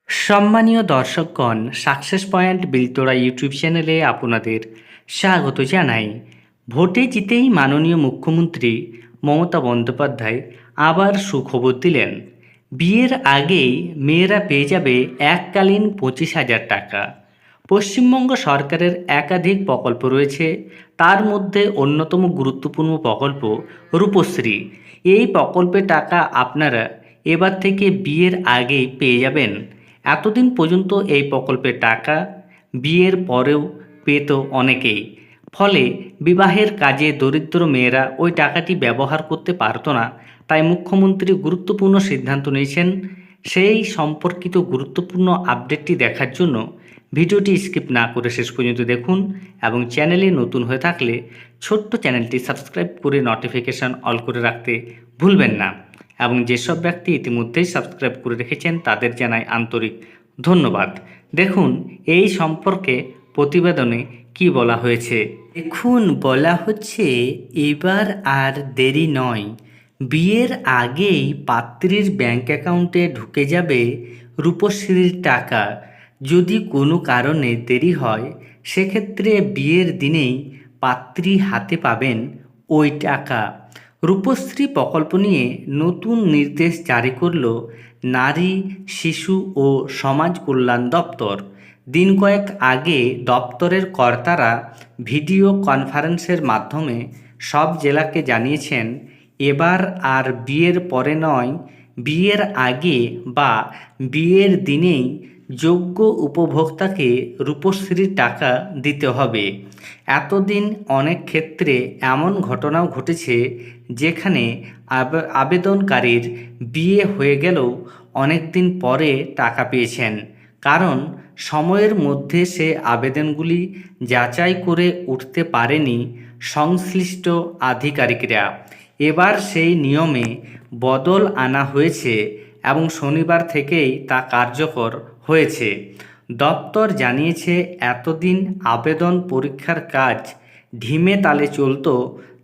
সম্মানীয় দর্শকগণ, success point বিলতোড়া YouTube চ্যানেলে আপনাদের স্বাগত জানাই। ভোটে জিতেই মাননীয় মুখ্যমন্ত্রী মমতা বন্দ্যোপাধ্যায় আবার সুখবর দিলেন। বিয়ের আগেই মেয়েরা পেয়ে যাবে এককালীন 25,000 টাকা। পশ্চিমবঙ্গ সরকারের একাধিক প্রকল্প রয়েছে, তার মধ্যে অন্যতম গুরুত্বপূর্ণ প্রকল্প রূপশ্রী। এই প্রকল্পের টাকা আপনারা এবার থেকে বিয়ের আগেই পেয়ে যাবেন। এতদিন পর্যন্ত এই প্রকল্পের টাকা বিয়ের পরেও পেত অনেকেই, ফলে বিবাহের কাজে দরিদ্র মেয়েরা ওই টাকাটি ব্যবহার করতে পারতো না। তাই মুখ্যমন্ত্রী গুরুত্বপূর্ণ সিদ্ধান্ত নিয়েছেন। সেই সম্পর্কিত গুরুত্বপূর্ণ আপডেটটি দেখার জন্য ভিডিওটি স্কিপ না করে শেষ পর্যন্ত দেখুন এবং চ্যানেলে নতুন হয়ে থাকলে ছোট্ট চ্যানেলটি সাবস্ক্রাইব করে নোটিফিকেশান অল করে রাখতে ভুলবেন না। এবং যেসব ব্যক্তি ইতিমধ্যেই সাবস্ক্রাইব করে রেখেছেন তাদের জানাই আন্তরিক ধন্যবাদ। দেখুন এই সম্পর্কে প্রতিবেদনে কি বলা হয়েছে। দেখুন, বলা হচ্ছে এবার আর দেরি নয়, বিয়ের আগেই পাত্রীর ব্যাংক অ্যাকাউন্টে ঢুকে যাবে রূপশ্রীর টাকা। যদি কোনো কারণে দেরি হয় সেক্ষেত্রে বিয়ের দিনেই পাত্রী হাতে পাবেন ওই টাকা। রূপশ্রী প্রকল্প নিয়ে নতুন নির্দেশ জারি করল নারী, শিশু ও সমাজ কল্যাণ দপ্তর। দিন কয়েক আগে দপ্তরের কর্তারা ভিডিও কনফারেন্সের মাধ্যমে সব জেলাকে জানিয়েছেন, এবার আর বিয়ের পরে নয়, বিয়ের আগে বা বিয়ের দিনেই যোগ্য উপভোক্তাকে রূপশ্রীর টাকা দিতে হবে। এতদিন অনেক ক্ষেত্রে এমন ঘটনাও ঘটেছে যেখানে আবেদনকারীর বিয়ে হয়ে গেলেও অনেক দিন পরে টাকা পেয়েছেন, কারণ সময়ের মধ্যে সে আবেদনগুলি যাচাই করে উঠতে পারেনি সংশ্লিষ্ট আধিকারিকরা। এবার সেই নিয়মে বদল আনা হয়েছে এবং শনিবার থেকেই তা কার্যকর হয়েছে। দপ্তর জানিয়েছে, এতদিন আবেদন পরীক্ষার কাজ ঢিমে তালে চলত,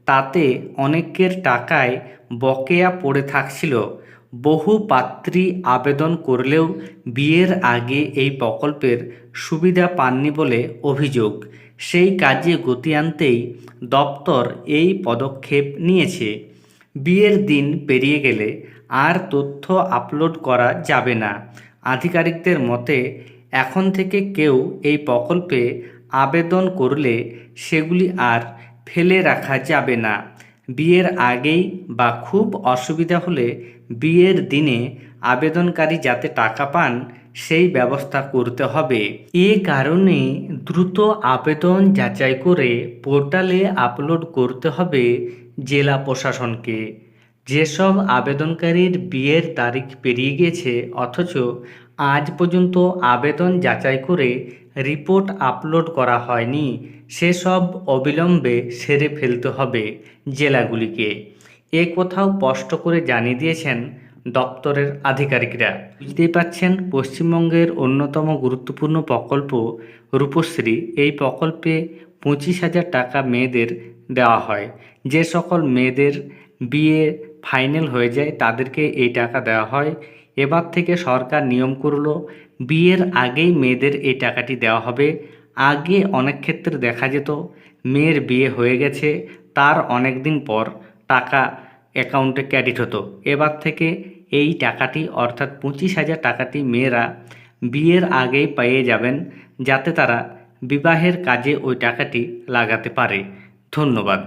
তাতে অনেকের টাকায় বকেয়া পড়ে থাকছিল। বহু পাত্রী আবেদন করলেও বিয়ের আগে এই প্রকল্পের সুবিধা পাননি বলে অভিযোগ। সেই কাজে গতি আনতেই দপ্তর এই পদক্ষেপ নিয়েছে। বিয়ের দিন পেরিয়ে গেলে আর তথ্য আপলোড করা যাবে না। আধিকারিকদের মতে, এখন থেকে কেউ এই প্রকল্পে আবেদন করলে সেগুলি আর ফেলে রাখা যাবে না। বিয়ের আগেই বা খুব অসুবিধা হলে বিয়ের দিনে আবেদনকারী যাতে টাকা পান সেই ব্যবস্থা করতে হবে। এ কারণে দ্রুত আবেদন যাচাই করে পোর্টালে আপলোড করতে হবে জেলা প্রশাসনকে। যেসব আবেদনকারীর বিয়ের তারিখ পেরিয়ে গেছে অথচ আজ পর্যন্ত আবেদন যাচাই করে রিপোর্ট আপলোড করা হয়নি, সেসব অবিলম্বে সেরে ফেলতে হবে জেলাগুলিকে। এ কথাও স্পষ্ট করে জানিয়ে দিয়েছেন দপ্তরের আধিকারিকরা। বুঝতেই পাচ্ছেন, পশ্চিমবঙ্গের অন্যতম গুরুত্বপূর্ণ প্রকল্প রূপশ্রী। এই প্রকল্পে 25,000 টাকা মেয়েদের দেওয়া হয়। যে সকল মেয়েদের বিয়ে ফাইনাল হয়ে যায় তাদেরকে এই টাকা দেওয়া হয়। এবার থেকে সরকার নিয়ম করল, বিয়ের আগেই মেয়েদের এই টাকাটি দেওয়া হবে। আগে অনেক ক্ষেত্রে দেখা যেত মেয়ের বিয়ে হয়ে গেছে, তার অনেক দিন পর টাকা অ্যাকাউন্টে ক্রেডিট হতো। এবার থেকে এই টাকাটি অর্থাৎ 25,000 টাকাটি মেয়েরা বিয়ের আগেই পেয়ে যাবেন, যাতে তারা বিবাহের কাজে ওই টাকাটি লাগাতে পারে। ধন্যবাদ।